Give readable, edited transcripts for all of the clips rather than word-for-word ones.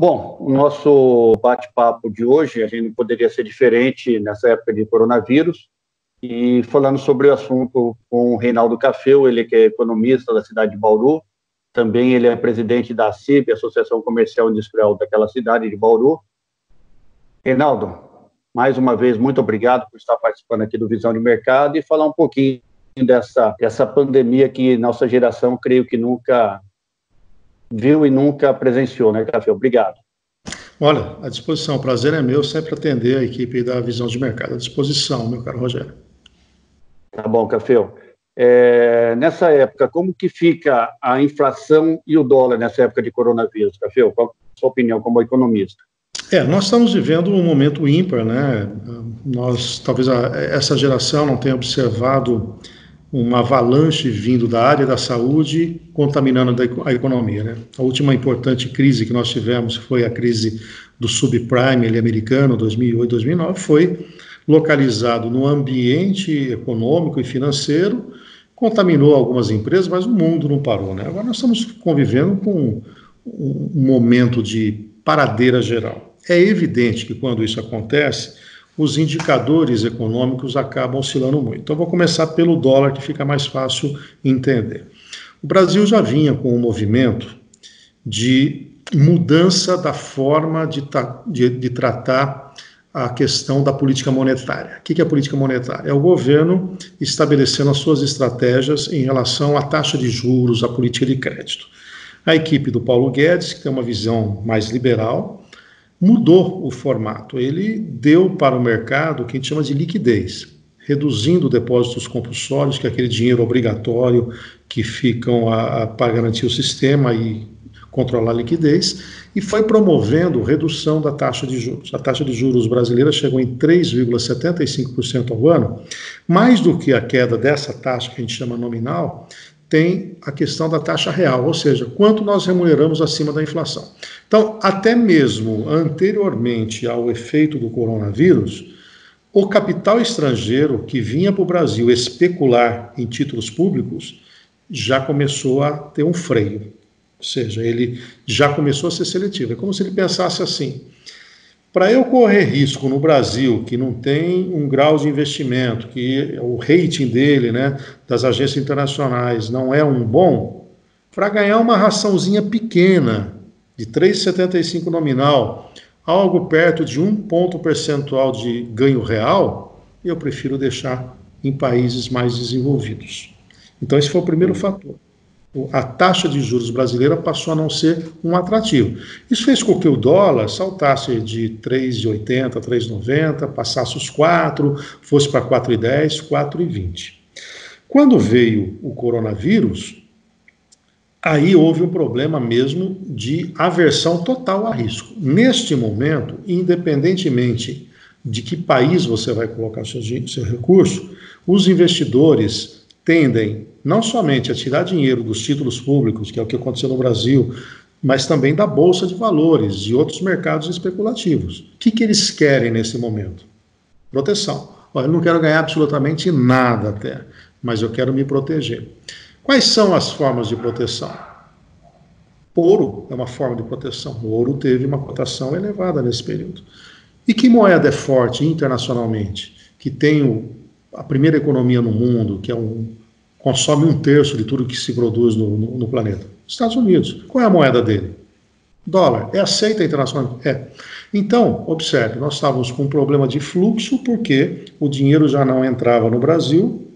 Bom, o nosso bate-papo de hoje, a gente não poderia ser diferente nessa época de coronavírus, e falando sobre o assunto com o Reinaldo Cafeu, ele que é economista da cidade de Bauru, também ele é presidente da ACIB, Associação Comercial e Industrial daquela cidade de Bauru. Reinaldo, mais uma vez, muito obrigado por estar participando aqui do Visão de Mercado e falar um pouquinho dessa pandemia que nossa geração, creio que nunca viu e nunca presenciou, né, Café? Obrigado. Olha, à disposição, o prazer é meu sempre atender a equipe da Visão de Mercado. À disposição, meu caro Rogério. Tá bom, Café. Nessa época, como que fica a inflação e o dólar nessa época de coronavírus, Café? Qual a sua opinião como economista? Nós estamos vivendo um momento ímpar, né? Talvez essa geração não tenha observado uma avalanche vindo da área da saúde contaminando a economia, né? A última importante crise que nós tivemos foi a crise do subprime americano, 2008, 2009, foi localizado no ambiente econômico e financeiro, contaminou algumas empresas, mas o mundo não parou, né? Agora nós estamos convivendo com um momento de paradeira geral. É evidente que quando isso acontece, os indicadores econômicos acabam oscilando muito. Então, vou começar pelo dólar, que fica mais fácil entender. O Brasil já vinha com um movimento de mudança da forma de tratar a questão da política monetária. O que é a política monetária? É o governo estabelecendo as suas estratégias em relação à taxa de juros, à política de crédito. A equipe do Paulo Guedes, que tem uma visão mais liberal, mudou o formato. Ele deu para o mercado o que a gente chama de liquidez, reduzindo depósitos compulsórios, que é aquele dinheiro obrigatório que ficam para garantir o sistema e controlar a liquidez, e foi promovendo redução da taxa de juros. A taxa de juros brasileira chegou em 3,75% ao ano. Mais do que a queda dessa taxa, que a gente chama nominal, tem a questão da taxa real, ou seja, quanto nós remuneramos acima da inflação. Então, até mesmo anteriormente ao efeito do coronavírus, o capital estrangeiro que vinha para o Brasil especular em títulos públicos já começou a ter um freio, ou seja, ele já começou a ser seletivo. É como se ele pensasse assim: para eu correr risco no Brasil, que não tem um grau de investimento, que o rating dele, né, das agências internacionais não é um bom, para ganhar uma raçãozinha pequena, de 3,75 nominal, algo perto de 1 ponto percentual de ganho real, eu prefiro deixar em países mais desenvolvidos. Então esse foi o primeiro fator. A taxa de juros brasileira passou a não ser um atrativo. Isso fez com que o dólar saltasse de 3,80, 3,90, passasse os 4, fosse para 4,10, 4,20. Quando veio o coronavírus, aí houve um problema mesmo de aversão total a risco. Neste momento, independentemente de que país você vai colocar seu recurso, os investidores tendem não somente a tirar dinheiro dos títulos públicos, que é o que aconteceu no Brasil, mas também da Bolsa de Valores, de outros mercados especulativos. O que eles querem nesse momento? Proteção. Olha, eu não quero ganhar absolutamente nada até, mas eu quero me proteger. Quais são as formas de proteção? Ouro é uma forma de proteção. O ouro teve uma cotação elevada nesse período. E que moeda é forte internacionalmente? Que tem a primeira economia no mundo, que consome 1/3 de tudo que se produz no planeta. Estados Unidos. Qual é a moeda dele? Dólar. É aceita internacionalmente? É. Então, observe, nós estávamos com um problema de fluxo porque o dinheiro já não entrava no Brasil,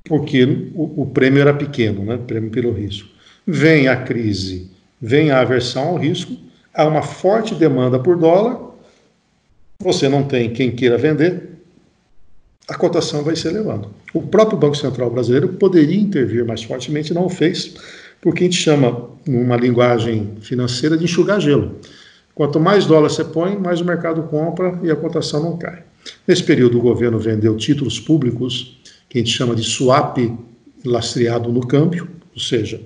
porque o prêmio era pequeno, né? Prêmio pelo risco. Vem a crise, vem a aversão ao risco, há uma forte demanda por dólar, você não tem quem queira vender, a cotação vai se elevando. O próprio Banco Central brasileiro poderia intervir mais fortemente, não o fez, porque a gente chama, numa linguagem financeira, de enxugar gelo. Quanto mais dólar você põe, mais o mercado compra e a cotação não cai. Nesse período, o governo vendeu títulos públicos, que a gente chama de swap lastreado no câmbio, ou seja,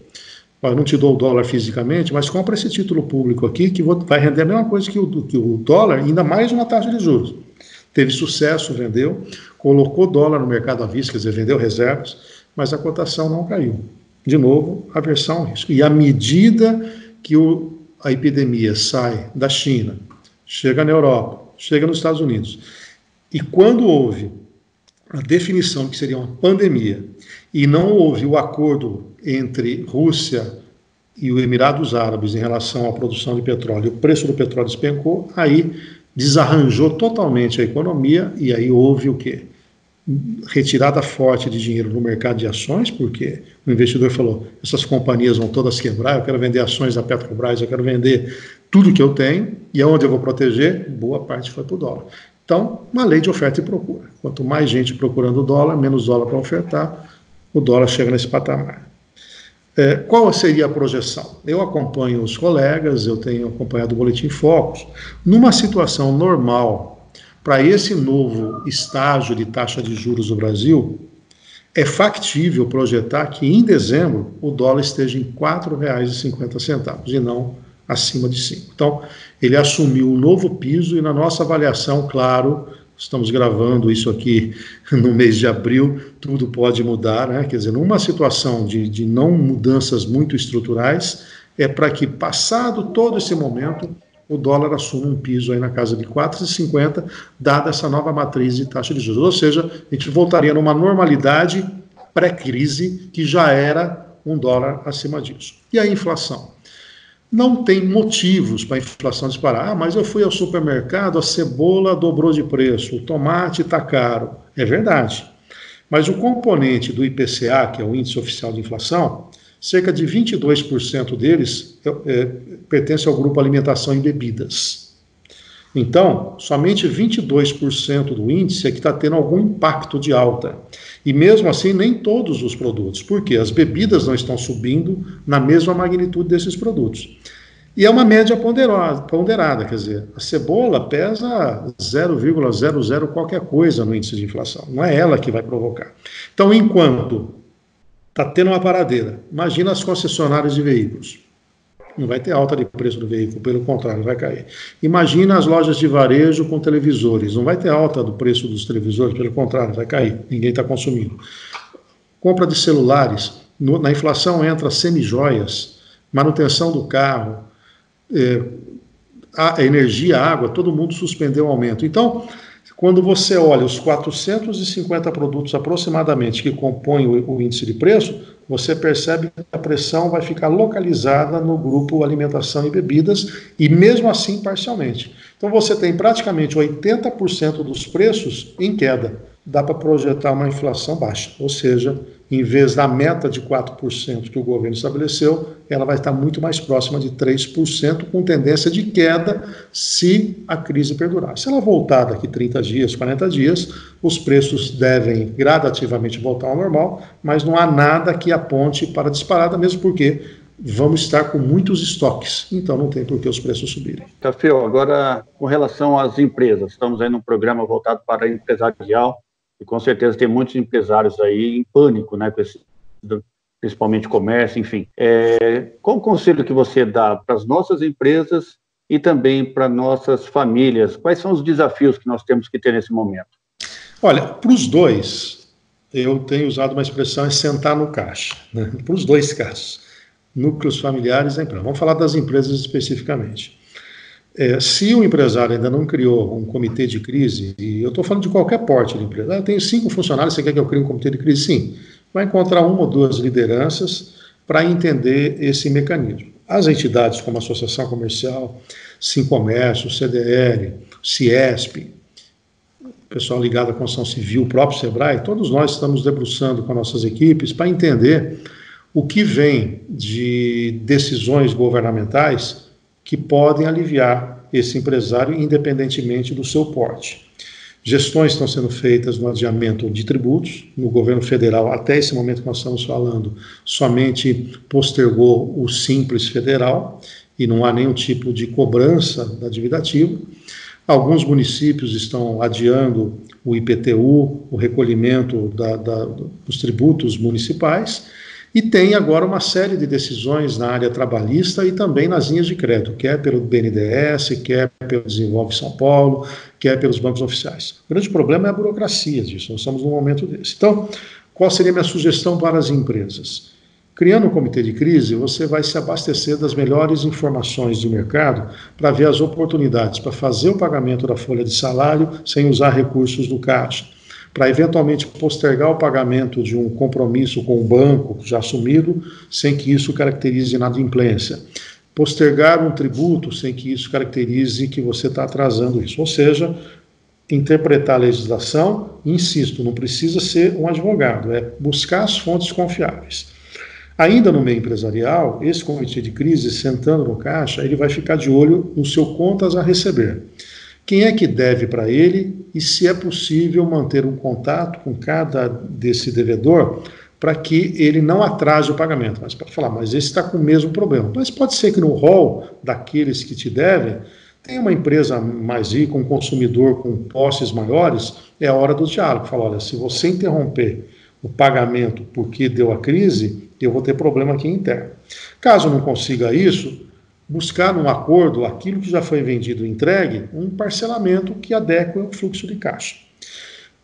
eu não te dou o dólar fisicamente, mas compra esse título público aqui, que vai render a mesma coisa que o dólar, ainda mais uma taxa de juros. Teve sucesso, vendeu, colocou dólar no mercado à vista, quer dizer, vendeu reservas, mas a cotação não caiu. De novo, aversão ao risco. E à medida que a epidemia sai da China, chega na Europa, chega nos Estados Unidos, e quando houve a definição que seria uma pandemia, e não houve o acordo entre Rússia e os Emirados Árabes em relação à produção de petróleo, o preço do petróleo despencou, aí desarranjou totalmente a economia, e aí houve o quê? Retirada forte de dinheiro no mercado de ações, porque o investidor falou, essas companhias vão todas quebrar, eu quero vender ações da Petrobras, eu quero vender tudo que eu tenho, e aonde eu vou proteger? Boa parte foi para o dólar. Então, uma lei de oferta e procura. Quanto mais gente procurando o dólar, menos dólar para ofertar, o dólar chega nesse patamar. Qual seria a projeção? Eu acompanho os colegas, eu tenho acompanhado o Boletim Focus. Numa situação normal, para esse novo estágio de taxa de juros do Brasil, é factível projetar que em dezembro o dólar esteja em R$ 4,50 e não acima de 5. Então, ele assumiu um novo piso e na nossa avaliação, claro, estamos gravando isso aqui no mês de abril, tudo pode mudar, né? Quer dizer, numa situação de não mudanças muito estruturais, é para que, passado todo esse momento, o dólar assuma um piso aí na casa de 4,50, dada essa nova matriz de taxa de juros. Ou seja, a gente voltaria numa normalidade pré-crise, que já era um dólar acima disso. E a inflação? Não tem motivos para a inflação disparar. Mas eu fui ao supermercado, a cebola dobrou de preço, o tomate está caro. É verdade. Mas o componente do IPCA, que é o Índice Oficial de Inflação, cerca de 22% deles pertence ao grupo alimentação e bebidas. Então, somente 22% do índice é que está tendo algum impacto de alta. E mesmo assim, nem todos os produtos. Por quê? As bebidas não estão subindo na mesma magnitude desses produtos. E é uma média ponderada, quer dizer, a cebola pesa 0,00 qualquer coisa no índice de inflação. Não é ela que vai provocar. Então, enquanto está tendo uma paradeira, imagina as concessionárias de veículos. Não vai ter alta de preço do veículo, pelo contrário, vai cair. Imagina as lojas de varejo com televisores, não vai ter alta do preço dos televisores, pelo contrário, vai cair, ninguém está consumindo. Compra de celulares, na inflação entra semijoias, manutenção do carro, a energia, a água, todo mundo suspendeu o aumento. Então, quando você olha os 450 produtos aproximadamente que compõem o índice de preço, você percebe que a pressão vai ficar localizada no grupo alimentação e bebidas, e mesmo assim parcialmente. Então você tem praticamente 80% dos preços em queda. Dá para projetar uma inflação baixa, ou seja, em vez da meta de 4% que o governo estabeleceu, ela vai estar muito mais próxima de 3%, com tendência de queda se a crise perdurar. Se ela voltar daqui 30 dias, 40 dias, os preços devem gradativamente voltar ao normal, mas não há nada que aponte para disparada, mesmo porque vamos estar com muitos estoques, então não tem por que os preços subirem. Café, agora com relação às empresas, estamos aí num programa voltado para empresarial, e com certeza tem muitos empresários aí em pânico, né, com esse, principalmente comércio, enfim. Qual o conselho que você dá para as nossas empresas e também para nossas famílias? Quais são os desafios que nós temos que ter nesse momento? Olha, para os dois, eu tenho usado uma expressão, é sentar no caixa, né? Para os dois casos, núcleos familiares e empresas. Vamos falar das empresas especificamente. Se o empresário ainda não criou um comitê de crise, e eu estou falando de qualquer porte de empresa, eu tenho 5 funcionários, você quer que eu crie um comitê de crise? Sim. Vai encontrar 1 ou 2 lideranças para entender esse mecanismo. As entidades como a Associação Comercial, Sincomércio, CDL, Ciesp, pessoal ligado à construção civil, o próprio Sebrae, todos nós estamos debruçando com nossas equipes para entender o que vem de decisões governamentais que podem aliviar esse empresário independentemente do seu porte. Gestões estão sendo feitas no adiamento de tributos, no governo federal, até esse momento que nós estamos falando, somente postergou o Simples Federal, e não há nenhum tipo de cobrança da dívida ativa. Alguns municípios estão adiando o IPTU, o recolhimento dos tributos municipais, e tem agora uma série de decisões na área trabalhista e também nas linhas de crédito, quer pelo BNDES, quer pelo Desenvolve São Paulo, quer pelos bancos oficiais. O grande problema é a burocracia disso, nós estamos num momento desse. Então, qual seria a minha sugestão para as empresas? Criando um comitê de crise, você vai se abastecer das melhores informações do mercado para ver as oportunidades, para fazer o pagamento da folha de salário sem usar recursos do caixa, para eventualmente postergar o pagamento de um compromisso com o banco já assumido, sem que isso caracterize inadimplência. Postergar um tributo sem que isso caracterize que você está atrasando isso. Ou seja, interpretar a legislação, insisto, não precisa ser um advogado, é buscar as fontes confiáveis. Ainda no meio empresarial, esse comitê de crise, sentando no caixa, ele vai ficar de olho no seu contas a receber. Quem é que deve para ele e se é possível manter um contato com cada desse devedor para que ele não atrase o pagamento. Mas pode falar, mas esse está com o mesmo problema. Mas pode ser que no rol daqueles que te devem, tem uma empresa mais rica, um consumidor com posses maiores, é a hora do diálogo. Fala, olha, se você interromper o pagamento porque deu a crise, eu vou ter problema aqui interno. Caso não consiga isso, buscar num acordo aquilo que já foi vendido e entregue, um parcelamento que adeque ao fluxo de caixa.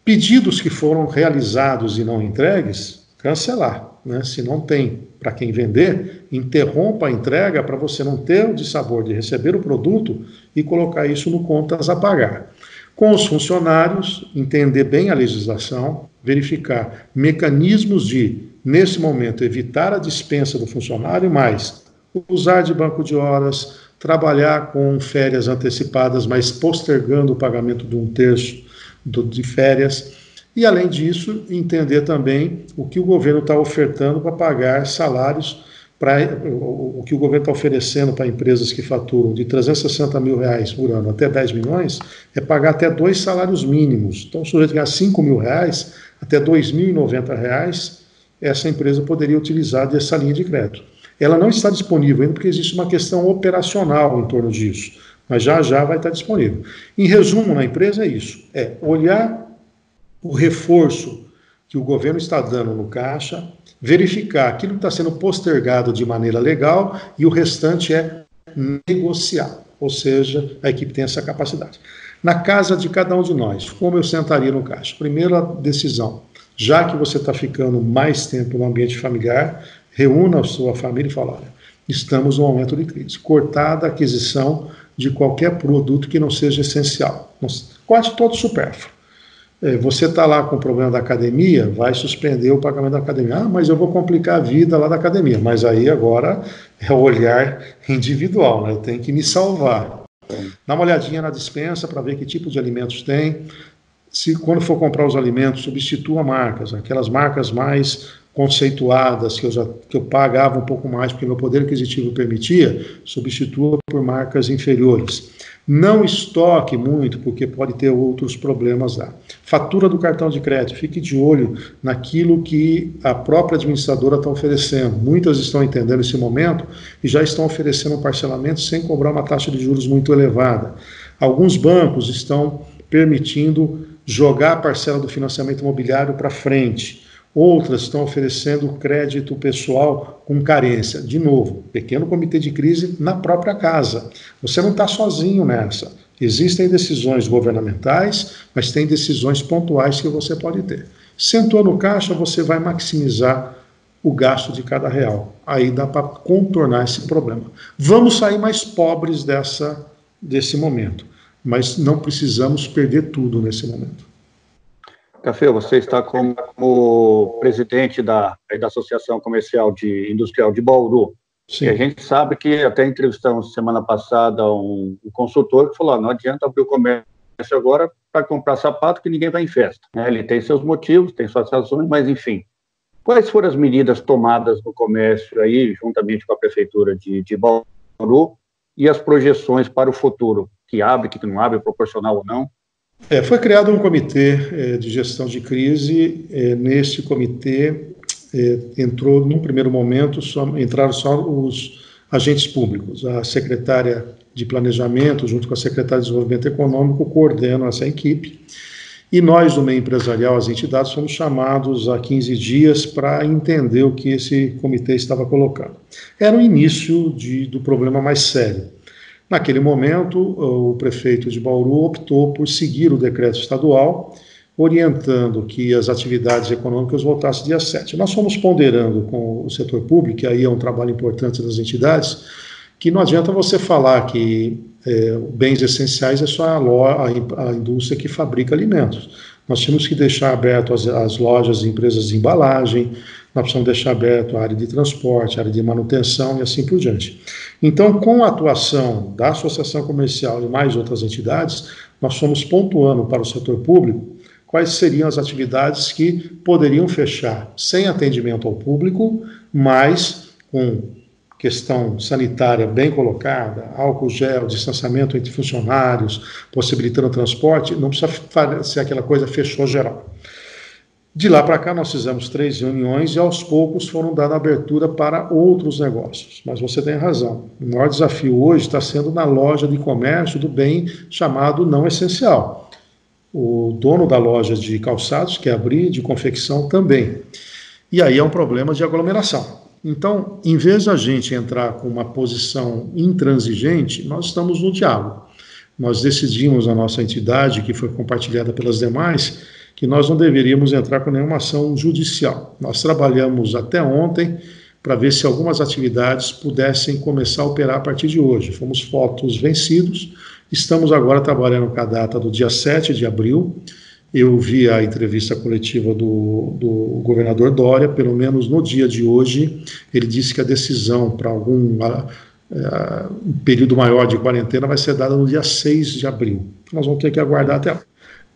Pedidos que foram realizados e não entregues, cancelar. Né? Se não tem para quem vender, interrompa a entrega para você não ter o dissabor de receber o produto e colocar isso no contas a pagar. Com os funcionários, entender bem a legislação, verificar mecanismos de, nesse momento, evitar a dispensa do funcionário, mas usar de banco de horas, trabalhar com férias antecipadas, mas postergando o pagamento de 1/3 de férias. E, além disso, entender também o que o governo está ofertando para pagar salários, o que o governo está oferecendo para empresas que faturam de R$360 mil por ano até 10 milhões, é pagar até 2 salários mínimos. Então, o sujeito ganhar R$5 mil até R$2.090, essa empresa poderia utilizar dessa linha de crédito. Ela não está disponível ainda porque existe uma questão operacional em torno disso, mas já vai estar disponível. Em resumo, na empresa é isso, é olhar o reforço que o governo está dando no caixa, verificar aquilo que está sendo postergado de maneira legal e o restante é negociar, ou seja, a equipe tem essa capacidade. Na casa de cada um de nós, como eu sentaria no caixa? Primeira decisão, já que você está ficando mais tempo no ambiente familiar, reúna a sua família e fala, olha, estamos num momento de crise, cortada a aquisição de qualquer produto que não seja essencial, corte todo supérfluo. Você está lá com o problema da academia, vai suspender o pagamento da academia. Ah, mas eu vou complicar a vida lá da academia. Mas aí agora é o olhar individual, né? Eu tenho que me salvar. Dá uma olhadinha na despensa para ver que tipo de alimentos tem. Se quando for comprar os alimentos, substitua marcas, aquelas marcas mais conceituadas, que eu pagava um pouco mais porque meu poder aquisitivo permitia, substitua por marcas inferiores. Não estoque muito, porque pode ter outros problemas lá. Fatura do cartão de crédito, fique de olho naquilo que a própria administradora está oferecendo. Muitas estão entendendo esse momento e já estão oferecendo um parcelamento sem cobrar uma taxa de juros muito elevada. Alguns bancos estão permitindo jogar a parcela do financiamento imobiliário para frente. Outras estão oferecendo crédito pessoal com carência. De novo, pequeno comitê de crise na própria casa. Você não está sozinho nessa. Existem decisões governamentais, mas tem decisões pontuais que você pode ter. Sentou no caixa, você vai maximizar o gasto de cada real. Aí dá para contornar esse problema. Vamos sair mais pobres desse momento, mas não precisamos perder tudo nesse momento. Café, você está como presidente da Associação Comercial e Industrial de Bauru. Sim. E a gente sabe que até entrevistamos semana passada um consultor que falou, não adianta abrir o comércio agora para comprar sapato que ninguém vai em festa. Ele tem seus motivos, tem suas razões, mas enfim. Quais foram as medidas tomadas no comércio aí, juntamente com a Prefeitura de Bauru, e as projeções para o futuro? Que abre, que não abre, proporcional ou não? Foi criado um comitê de gestão de crise. Neste comitê entrou, num primeiro momento, entraram só os agentes públicos. A secretária de Planejamento, junto com a secretária de Desenvolvimento Econômico, coordenam essa equipe. E nós, do meio empresarial, as entidades, fomos chamados há 15 dias para entender o que esse comitê estava colocando. Era o início do problema mais sério. Naquele momento, o prefeito de Bauru optou por seguir o decreto estadual orientando que as atividades econômicas voltassem dia 7. Nós fomos ponderando com o setor público, e aí é um trabalho importante das entidades, que não adianta você falar que bens essenciais é só a indústria que fabrica alimentos. Nós temos que deixar aberto as lojas e empresas de embalagem, nós precisamos deixar aberto a área de transporte, a área de manutenção e assim por diante. Então, com a atuação da Associação Comercial e mais outras entidades, nós fomos pontuando para o setor público quais seriam as atividades que poderiam fechar sem atendimento ao público, mas com questão sanitária bem colocada, álcool gel, distanciamento entre funcionários, possibilitando o transporte, não precisa ser aquela coisa fechou geral. De lá para cá, nós fizemos 3 reuniões e, aos poucos, foram dando abertura para outros negócios. Mas você tem razão. O maior desafio hoje está sendo na loja de comércio do bem chamado não essencial. O dono da loja de calçados quer abrir, de confecção também. E aí é um problema de aglomeração. Então, em vez de a gente entrar com uma posição intransigente, nós estamos no diálogo. Nós decidimos, a nossa entidade, que foi compartilhada pelas demais, que nós não deveríamos entrar com nenhuma ação judicial. Nós trabalhamos até ontem para ver se algumas atividades pudessem começar a operar a partir de hoje. Fomos votos vencidos, estamos agora trabalhando com a data do dia 7 de abril. Eu vi a entrevista coletiva do governador Dória, pelo menos no dia de hoje, ele disse que a decisão para algum período maior de quarentena vai ser dada no dia 6 de abril. Nós vamos ter que aguardar até lá.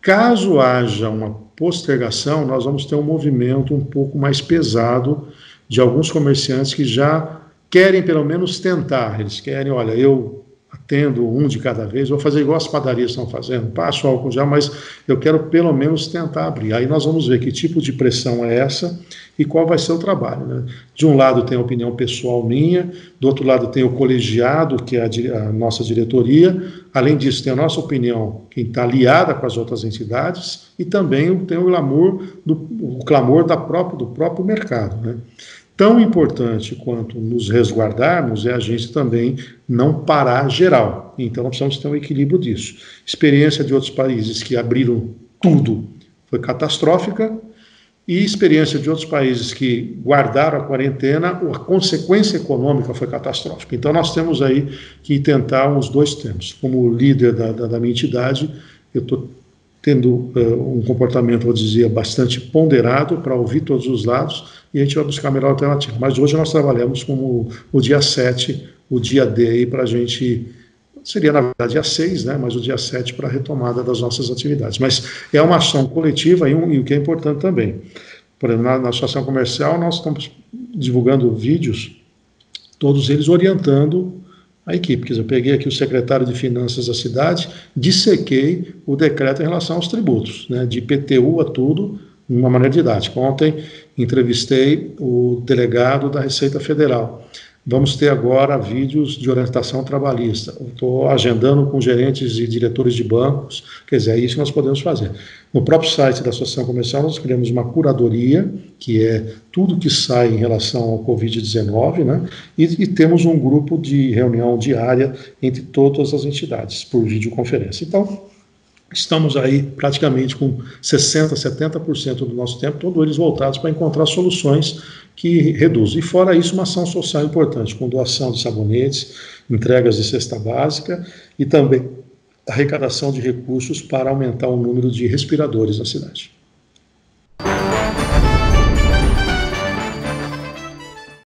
Caso haja uma postergação, nós vamos ter um movimento um pouco mais pesado de alguns comerciantes que já querem pelo menos tentar. Eles querem, olha, eu atendo um de cada vez, vou fazer igual as padarias estão fazendo, passo álcool já, mas eu quero pelo menos tentar abrir. Aí nós vamos ver que tipo de pressão é essa e qual vai ser o trabalho, né? De um lado tem a opinião pessoal minha, do outro lado tem o colegiado, que é a nossa diretoria, além disso tem a nossa opinião, quem está aliada com as outras entidades, e também tem o clamor do próprio mercado, né? Tão importante quanto nos resguardarmos é a gente também não parar geral. Então, nós precisamos ter um equilíbrio disso. Experiência de outros países que abriram tudo foi catastrófica, e experiência de outros países que guardaram a quarentena, a consequência econômica foi catastrófica. Então, nós temos aí que tentar os dois termos. Como líder da minha entidade, eu estou tendo um comportamento, eu dizia, bastante ponderado para ouvir todos os lados, e a gente vai buscar a melhor alternativa. Mas hoje nós trabalhamos como o dia 7, o dia D aí para a gente, seria na verdade dia 6, né, mas o dia 7 para a retomada das nossas atividades. Mas é uma ação coletiva e o que é importante também. Por exemplo, na Associação Comercial nós estamos divulgando vídeos, todos eles orientando a equipe. Quer dizer, eu peguei aqui o secretário de Finanças da cidade, dissequei o decreto em relação aos tributos, né, de IPTU a tudo, de uma maneira didática. Ontem entrevistei o delegado da Receita Federal. Vamos ter agora vídeos de orientação trabalhista. Estou agendando com gerentes e diretores de bancos, quer dizer, é isso que nós podemos fazer. No próprio site da Associação Comercial, nós criamos uma curadoria, que é tudo que sai em relação ao Covid-19, né? E temos um grupo de reunião diária entre todas as entidades, por videoconferência. Então, estamos aí praticamente com 60%, 70% do nosso tempo, todos eles voltados para encontrar soluções que reduzem. E fora isso, uma ação social importante, com doação de sabonetes, entregas de cesta básica e também arrecadação de recursos para aumentar o número de respiradores na cidade.